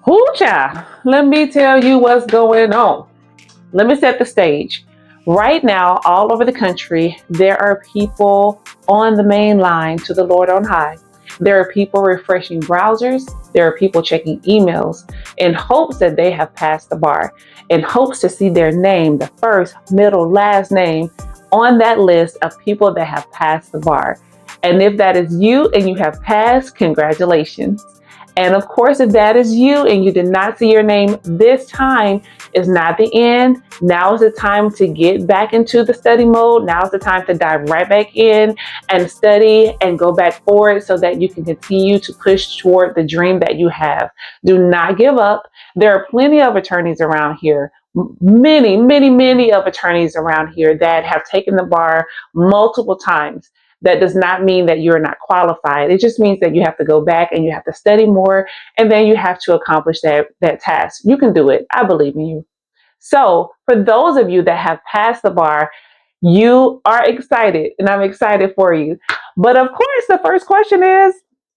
Hoocha! Let me tell you what's going on. Let me set the stage. Right now, all over the country, there are people on the main line to the Lord on high. There are people refreshing browsers. There are people checking emails in hopes that they have passed the bar, in hopes to see their name, the first, middle, last name on that list of people that have passed the bar. And if that is you and you have passed, congratulations. And of course, if that is you and you did not see your name this time, is not the end. Now is the time to get back into the study mode. Now is the time to dive right back in and study and go back forward so that you can continue to push toward the dream that you have. Do not give up. There are plenty of attorneys around here. Many of attorneys around here that have taken the bar multiple times. That does not mean that you're not qualified. It just means that you have to go back and you have to study more, and then you have to accomplish that task. You can do it. I believe in you. So, for those of you that have passed the bar, you are excited, and I'm excited for you. But of course, the first question is,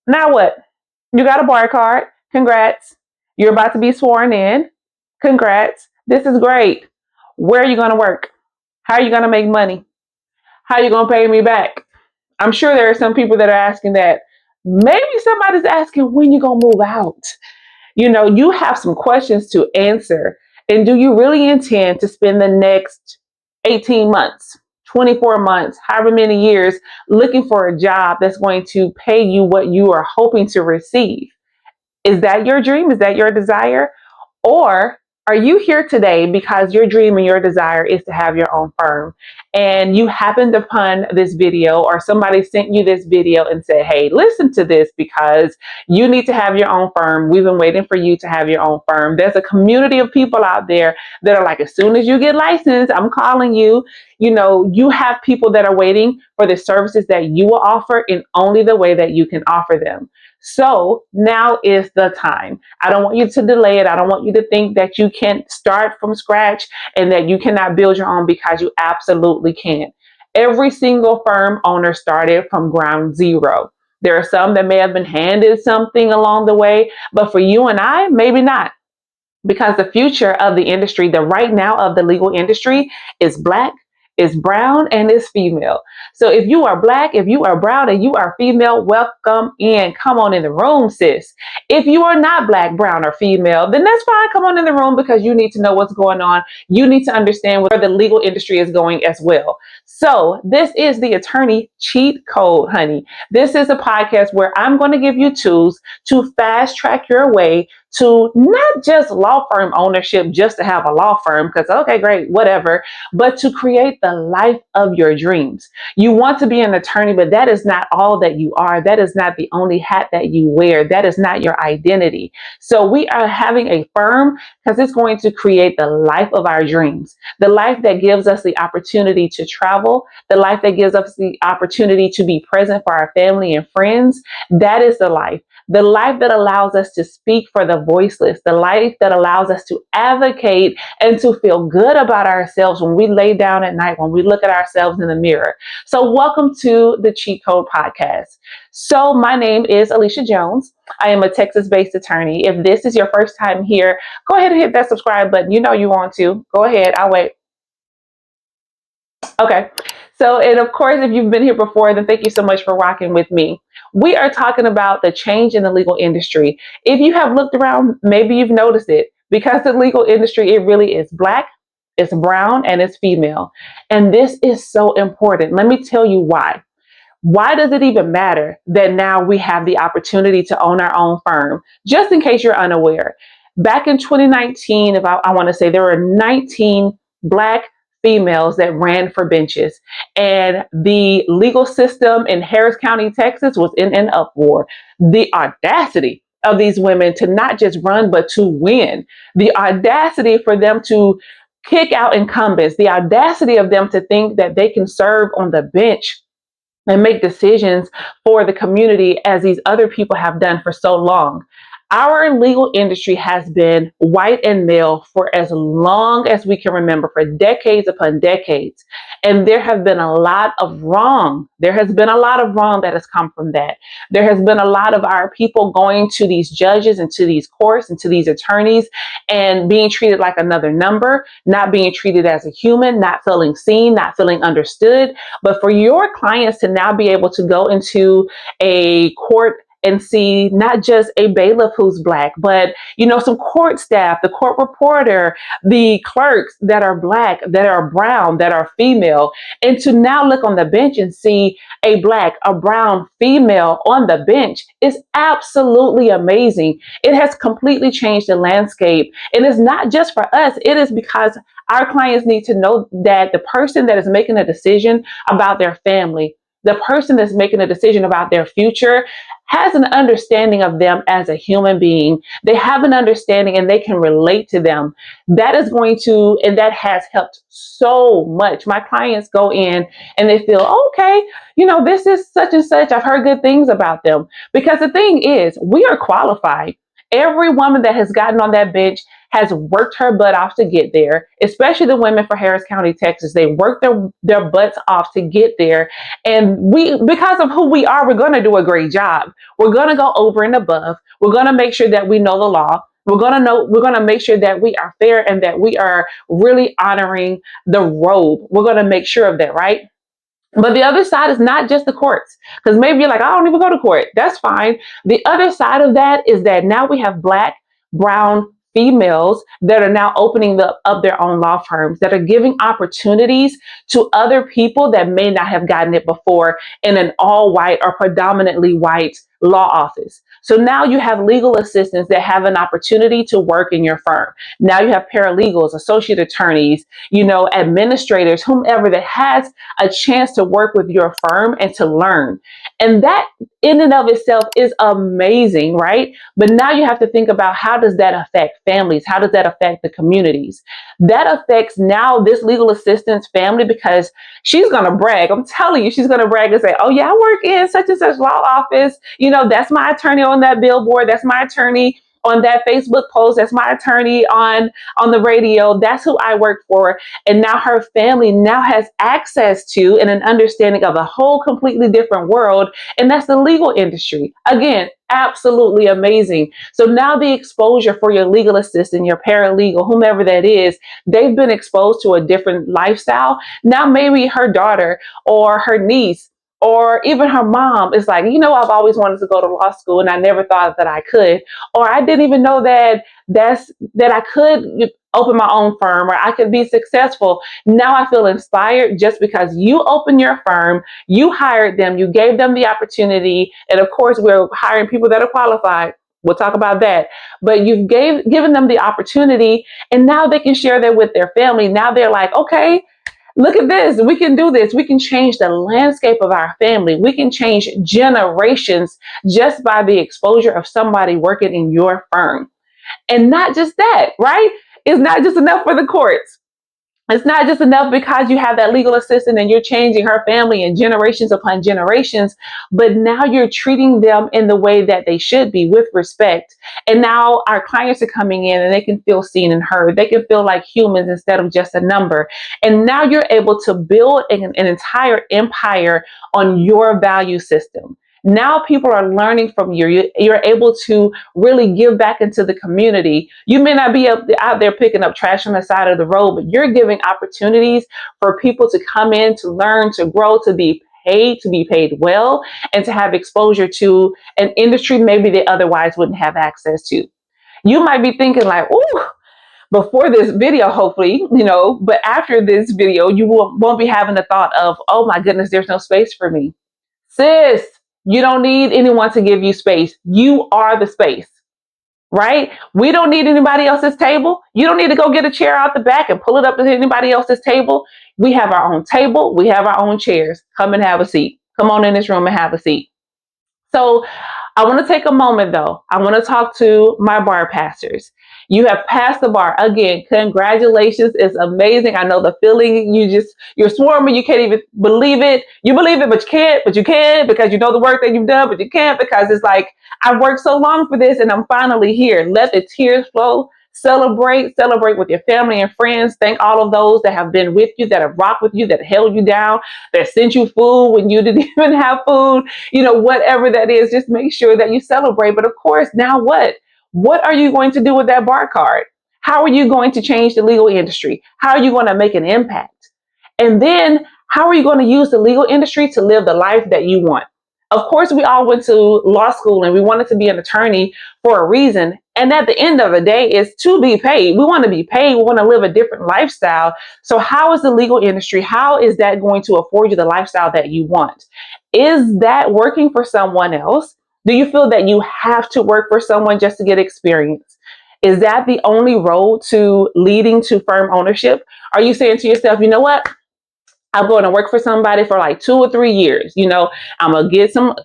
now what? You got a bar card. Congrats. You're about to be sworn in. Congrats. This is great. Where are you going to work? How are you going to make money? How are you going to pay me back? I'm sure there are some people that are asking that. Maybe somebody's asking when you going to move out. You have some questions to answer. And do you really intend to spend the next 18 months, 24 months, however many years looking for a job that's going to pay you what you are hoping to receive? Is that your dream? Is that your desire? Or are you here today because your dream and your desire is to have your own firm and you happened upon this video or somebody sent you this video and said, hey, listen to this because you need to have your own firm. We've been waiting for you to have your own firm. There's a community of people out there that are like, as soon as you get licensed, I'm calling you. You have people that are waiting for the services that you will offer in only the way that you can offer them. So now is the time. I don't want you to delay it. I don't want you to think that you can't start from scratch and that you cannot build your own, because you absolutely can. Every single firm owner started from ground zero. There are some that may have been handed something along the way, but for you and I, maybe not. Because the future of the industry, the right now of the legal industry, is Black, is brown, and is female. So if you are Black, if you are brown, and you are female, welcome in. Come on in the room, sis. If you are not Black, brown, or female, then that's fine. Come on in the room, because you need to know what's going on. You need to understand where the legal industry is going as well. So this is the Attorney Cheat Code, honey. This is a podcast where I'm going to give you tools to fast track your way to not just law firm ownership just to have a law firm, because okay, great, whatever, but to create the life of your dreams. You want to be an attorney, but that is not all that you are. That is not the only hat that you wear. That is not your identity. So we are having a firm because it's going to create the life of our dreams, the life that gives us the opportunity to travel, the life that gives us the opportunity to be present for our family and friends. That is the life that allows us to speak for the voiceless, the life that allows us to advocate and to feel good about ourselves when we lay down at night, when we look at ourselves in the mirror. So welcome to the Cheat Code Podcast. So my name is Alicia Jones. I am a Texas-based attorney. If this is your first time here, go ahead and hit that subscribe button. You know you want to. Go ahead. I'll wait. Okay. So, and of course, if you've been here before, then thank you so much for rocking with me. We are talking about the change in the legal industry. If you have looked around, maybe you've noticed it, because the legal industry, it really is Black, it's brown, and it's female. And this is so important. Let me tell you why. Why does it even matter that now we have the opportunity to own our own firm? Just in case you're unaware, back in 2019, if I want to say, there were 19 Black females that ran for benches, and the legal system in Harris County, Texas was in an uproar. The audacity of these women to not just run, but to win. The audacity for them to kick out incumbents. The audacity of them to think that they can serve on the bench and make decisions for the community as these other people have done for so long. Our legal industry has been white and male for as long as we can remember, for decades upon decades. And there have been a lot of wrong. There has been a lot of wrong that has come from that. There has been a lot of our people going to these judges and to these courts and to these attorneys and being treated like another number, not being treated as a human, not feeling seen, not feeling understood. But for your clients to now be able to go into a court and see not just a bailiff who's black, but some court staff, the court reporter, the clerks that are black, that are brown, that are female, and to now look on the bench and see a black, a brown female on the bench is absolutely amazing. It has completely changed the landscape. And it's not just for us, it is because our clients need to know that the person that is making a decision about their family, the person that's making a decision about their future, has an understanding of them as a human being. They have an understanding and they can relate to them. That is going to, and that has helped so much. My clients go in and they feel, okay, this is such and such. I've heard good things about them. Because the thing is, we are qualified. Every woman that has gotten on that bench has worked her butt off to get there, especially the women for Harris County, Texas. They worked their butts off to get there. And because of who we are, we're going to do a great job. We're going to go over and above. We're going to make sure that we know the law. We're going to make sure that we are fair and that we are really honoring the robe. We're going to make sure of that, right? But the other side is not just the courts, because maybe you're like, I don't even go to court. That's fine. The other side of that is that now we have black, brown females that are now opening up their own law firms, that are giving opportunities to other people that may not have gotten it before in an all white or predominantly white law office. So now you have legal assistants that have an opportunity to work in your firm. Now you have paralegals, associate attorneys, administrators, whomever that has a chance to work with your firm and to learn. And that in and of itself is amazing, right? But now you have to think about, how does that affect families? How does that affect the communities? That affects now this legal assistant's family, because she's going to brag. I'm telling you, she's going to brag and say, oh yeah, I work in such and such law office. That's my attorney on that billboard. That's my attorney on that Facebook post. That's my attorney on the radio. That's who I work for. And now her family now has access to and an understanding of a whole completely different world. And that's the legal industry. Again, absolutely amazing. So now the exposure for your legal assistant, your paralegal, whomever that is, they've been exposed to a different lifestyle. Now maybe her daughter or her niece or even her mom is like, I've always wanted to go to law school and I never thought that I could, or I didn't even know that I could open my own firm, or I could be successful. Now I feel inspired just because you opened your firm, you hired them, you gave them the opportunity. And of course, we're hiring people that are qualified. We'll talk about that. But you've given them the opportunity, and now they can share that with their family. Now they're like, okay, look at this. We can do this. We can change the landscape of our family. We can change generations just by the exposure of somebody working in your firm. And not just that, right? It's not just enough for the courts. It's not just enough because you have that legal assistant and you're changing her family and generations upon generations, but now you're treating them in the way that they should be, with respect. And now our clients are coming in and they can feel seen and heard. They can feel like humans instead of just a number. And now you're able to build an entire empire on your value system. Now people are learning from you. You're able to really give back into the community. You may not be out there picking up trash on the side of the road, but you're giving opportunities for people to come in, to learn, to grow, to be paid well, and to have exposure to an industry maybe they otherwise wouldn't have access to. You might be thinking like, ooh, before this video, hopefully, but after this video, you won't be having the thought of, oh my goodness, there's no space for me. Sis, you don't need anyone to give you space. You are the space, right? We don't need anybody else's table. You don't need to go get a chair out the back and pull it up to anybody else's table. We have our own table. We have our own chairs. Come and have a seat. Come on in this room and have a seat. So I want to take a moment though. I want to talk to my bar pastors. You have passed the bar. Again, congratulations. It's amazing. I know the feeling. You're swarming. You can't even believe it. You believe it, but you can't, but you can because you know the work that you've done, but you can't because it's like, I've worked so long for this and I'm finally here. Let the tears flow. Celebrate with your family and friends. Thank all of those that have been with you, that have rocked with you, that held you down, that sent you food when you didn't even have food, whatever that is. Just make sure that you celebrate. But of course, now what? What are you going to do with that bar card? How are you going to change the legal industry? How are you going to make an impact? And then how are you going to use the legal industry to live the life that you want? Of course, we all went to law school and we wanted to be an attorney for a reason. And at the end of the day, is to be paid. We want to be paid. We want to live a different lifestyle. So how is the legal industry? How is that going to afford you the lifestyle that you want? Is that working for someone else? Do you feel that you have to work for someone just to get experience? Is that the only road to leading to firm ownership? Are you saying to yourself, you know what? I'm going to work for somebody for like 2 or 3 years. I'm gonna get some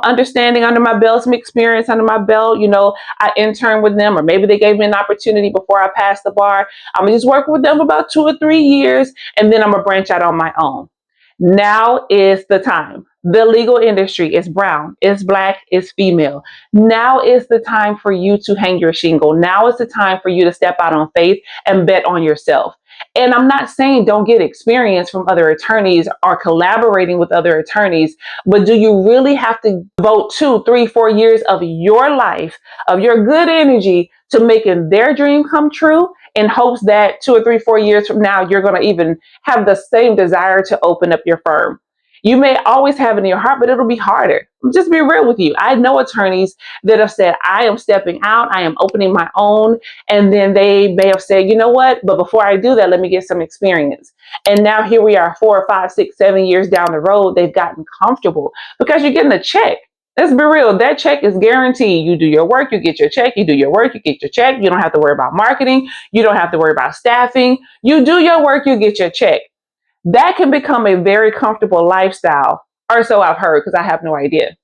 understanding under my belt, some experience under my belt. I interned with them, or maybe they gave me an opportunity before I passed the bar. I'm gonna just work with them for about 2 or 3 years, and then I'm gonna branch out on my own. Now is the time. The legal industry is brown, it's black, it's female. Now is the time for you to hang your shingle. Now is the time for you to step out on faith and bet on yourself. And I'm not saying don't get experience from other attorneys or collaborating with other attorneys, but do you really have to devote 2, 3, 4 years of your life, of your good energy to making their dream come true in hopes that 2 or 3, 4 years from now, you're going to even have the same desire to open up your firm? You may always have it in your heart, but it'll be harder. Just be real with you. I know attorneys that have said, I am stepping out, I am opening my own. And then they may have said, you know what, but before I do that, let me get some experience. And now here we are, 4 or 5, 6, 7 years down the road, they've gotten comfortable because you're getting a check. Let's be real. That check is guaranteed. You do your work, you get your check. You do your work, you get your check. You don't have to worry about marketing. You don't have to worry about staffing. You do your work, you get your check. That can become a very comfortable lifestyle, or so I've heard, because I have no idea.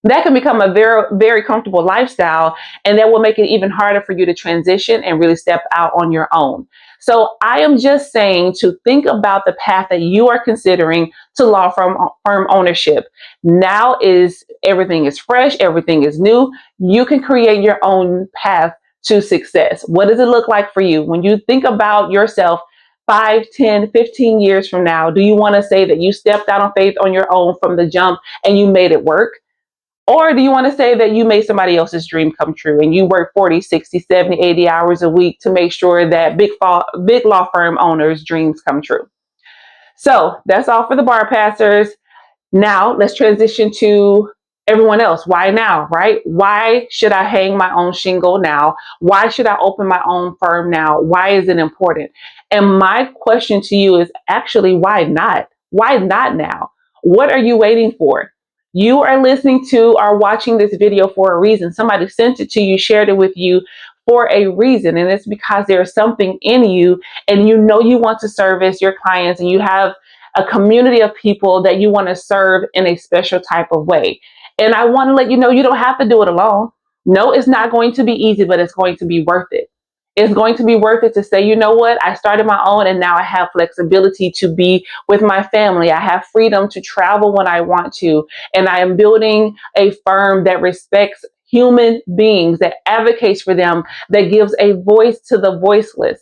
That can become a very, very comfortable lifestyle, and that will make it even harder for you to transition and really step out on your own. So I am just saying to think about the path that you are considering to law firm ownership. Now is everything is fresh, everything is new. You can create your own path to success. What does it look like for you when you think about yourself 5, 10, 15 years from now? Do you want to say that you stepped out on faith on your own from the jump and you made it work? Or do you want to say that you made somebody else's dream come true and you work 40, 60, 70, 80 hours a week to make sure that big law firm owners' dreams come true? So that's all for the bar passers. Now let's transition to everyone else. Why now, right? Why should I hang my own shingle now? Why should I open my own firm now? Why is it important? And my question to you is actually, why not? Why not now? What are you waiting for? You are listening to or watching this video for a reason. Somebody sent it to you, shared it with you for a reason. And it's because there's something in you and you know you want to service your clients and you have a community of people that you want to serve in a special type of way. And I want to let you know you don't have to do it alone. No, it's not going to be easy, but it's going to be worth it. It's going to be worth it to say, you know what, I started my own and now I have flexibility to be with my family. I have freedom to travel when I want to. And I am building a firm that respects human beings, that advocates for them, that gives a voice to the voiceless.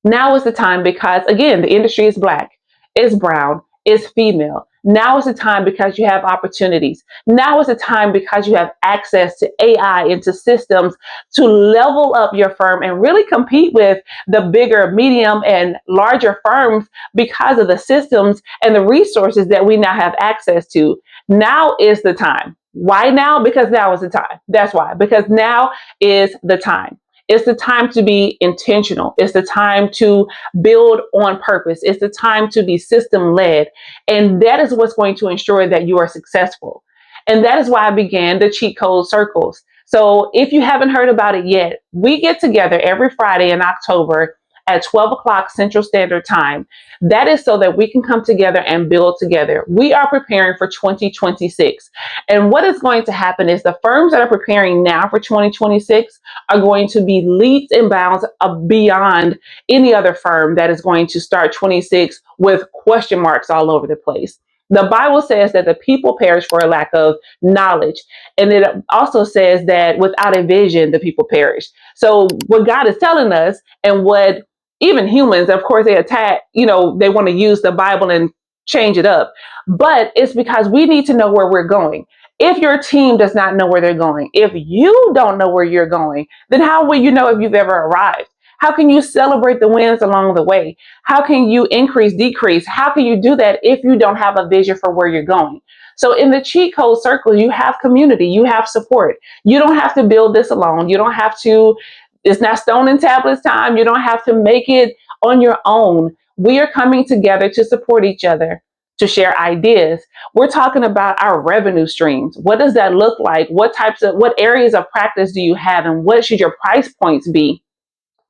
Now is the time because, again, the industry is black, it's brown, it's female. Now is the time because you have opportunities. Now is the time because you have access to AI, into systems to level up your firm and really compete with the bigger, medium, and larger firms because of the systems and the resources that we now have access to. Now is the time. Why now? Because now is the time. That's why. Because now is the time. It's the time to be intentional. It's the time to build on purpose. It's the time to be system led. And that is what's going to ensure that you are successful. And that is why I began the cheat code circles. So if you haven't heard about it yet, we get together every Friday in October at 12 o'clock Central Standard Time. That is so that we can come together and build together. We are preparing for 2026. And what is going to happen is the firms that are preparing now for 2026 are going to be leaps and bounds beyond any other firm that is going to start 26 with question marks all over the place. The Bible says that the people perish for a lack of knowledge. And it also says that without a vision, the people perish. So what God is telling us, and what even humans, of course, they attack, they want to use the Bible and change it up. But it's because we need to know where we're going. If your team does not know where they're going, if you don't know where you're going, then how will you know if you've ever arrived? How can you celebrate the wins along the way? How can you increase, decrease? How can you do that if you don't have a vision for where you're going? So in the cheat code circle, you have community, you have support. You don't have to build this alone. You don't have to, it's not stone and tablets time. You don't have to make it on your own. We are coming together to support each other, to share ideas. We're talking about our revenue streams. What does that look like? What areas of practice do you have, and what should your price points be?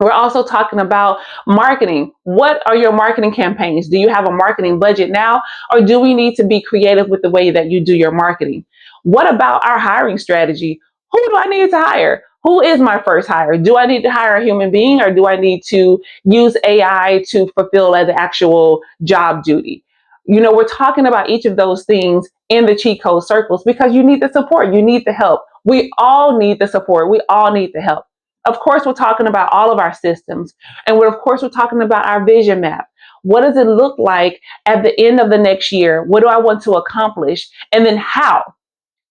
We're also talking about marketing. What are your marketing campaigns? Do you have a marketing budget now, or do we need to be creative with the way that you do your marketing? What about our hiring strategy? Who do I need to hire? Who is my first hire? Do I need to hire a human being, or do I need to use AI to fulfill the actual job duty? We're talking about each of those things in the cheat code circles because you need the support. You need the help. We all need the support. We all need the help. Of course, we're talking about all of our systems. And of course, we're talking about our vision map. What does it look like at the end of the next year? What do I want to accomplish? And then how?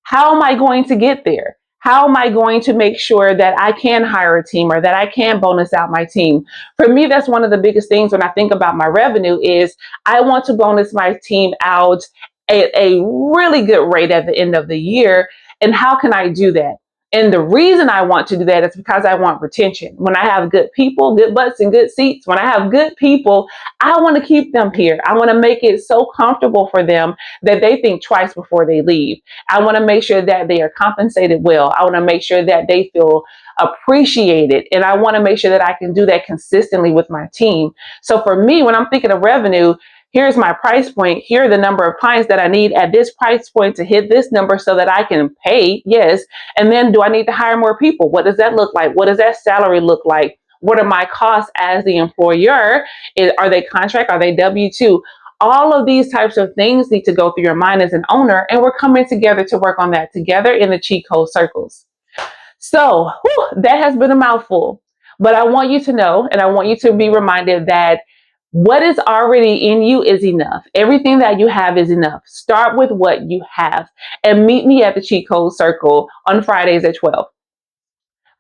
How am I going to get there? How am I going to make sure that I can hire a team, or that I can bonus out my team? For me, that's one of the biggest things when I think about my revenue is I want to bonus my team out at a really good rate at the end of the year. And how can I do that? And the reason I want to do that is because I want retention. When I have good people, good butts and good seats, when I have good people, I want to keep them here. I want to make it so comfortable for them that they think twice before they leave. I want to make sure that they are compensated well. I want to make sure that they feel appreciated. And I want to make sure that I can do that consistently with my team. So for me, when I'm thinking of revenue, here's my price point. Here are the number of clients that I need at this price point to hit this number so that I can pay. Yes. And then do I need to hire more people? What does that look like? What does that salary look like? What are my costs as the employer? Are they contract? Are they W-2? All of these types of things need to go through your mind as an owner. And we're coming together to work on that together in the cheat code circles. So that has been a mouthful, but I want you to know, and I want you to be reminded that what is already in you is enough. Everything that you have is enough. Start with what you have, and meet me at the cheat code circle on Fridays at 12.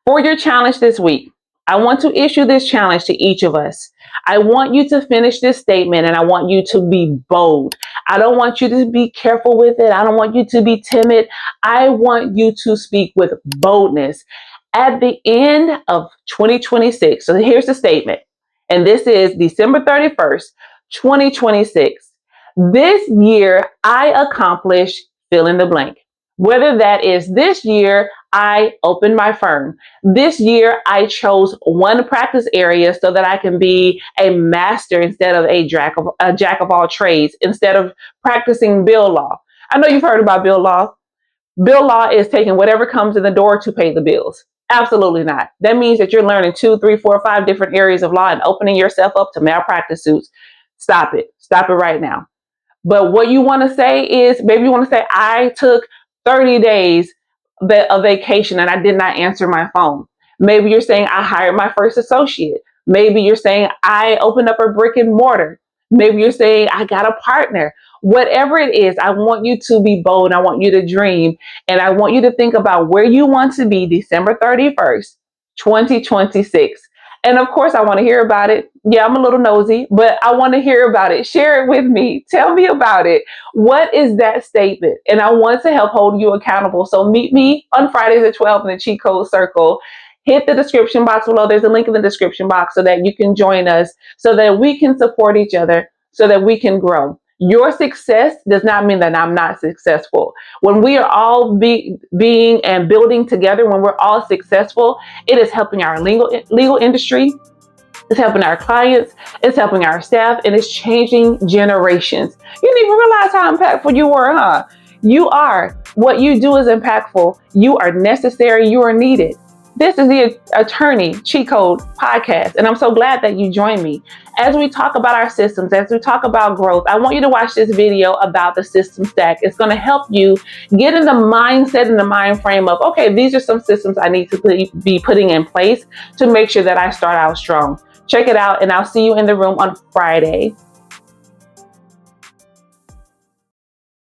For your challenge this week, I want to issue this challenge to each of us. I want you to finish this statement, and I want you to be bold. I don't want you to be careful with it. I don't want you to be timid. I want you to speak with boldness. At the end of 2026, so here's the statement, and this is December 31st, 2026. This year, I accomplished fill in the blank. Whether that is this year, I opened my firm. This year, I chose one practice area so that I can be a master instead of a jack of all trades, instead of practicing bill law. I know you've heard about bill law. Bill law is taking whatever comes in the door to pay the bills. Absolutely not. That means that you're learning 2, 3, 4, 5 different areas of law and opening yourself up to malpractice suits. Stop it. Stop it right now. But what you want to say is, maybe you want to say, I took 30 days of vacation and I did not answer my phone. Maybe you're saying, I hired my first associate. Maybe you're saying, I opened up a brick and mortar. Maybe you're saying, I got a partner. Whatever it is, I want you to be bold. I want you to dream. And I want you to think about where you want to be December 31st, 2026. And of course, I want to hear about it. Yeah, I'm a little nosy, but I want to hear about it. Share it with me. Tell me about it. What is that statement? And I want to help hold you accountable. So meet me on Fridays at 12 in the cheat code circle. Hit the description box below. There's a link in the description box so that you can join us, so that we can support each other, so that we can grow. Your success does not mean that I'm not successful. When we are all being and building together, when we're all successful, it is helping our legal industry. It's helping our clients, it's helping our staff, and it's changing generations. You didn't even realize how impactful you were, huh? You are. What you do is impactful. You are necessary. You are needed. This is the Attorney Cheat Code podcast, and I'm so glad that you joined me. As we talk about our systems, as we talk about growth, I want you to watch this video about the system stack. It's going to help you get in the mindset and the mind frame of, okay, these are some systems I need to be putting in place to make sure that I start out strong. Check it out, and I'll see you in the room on Friday.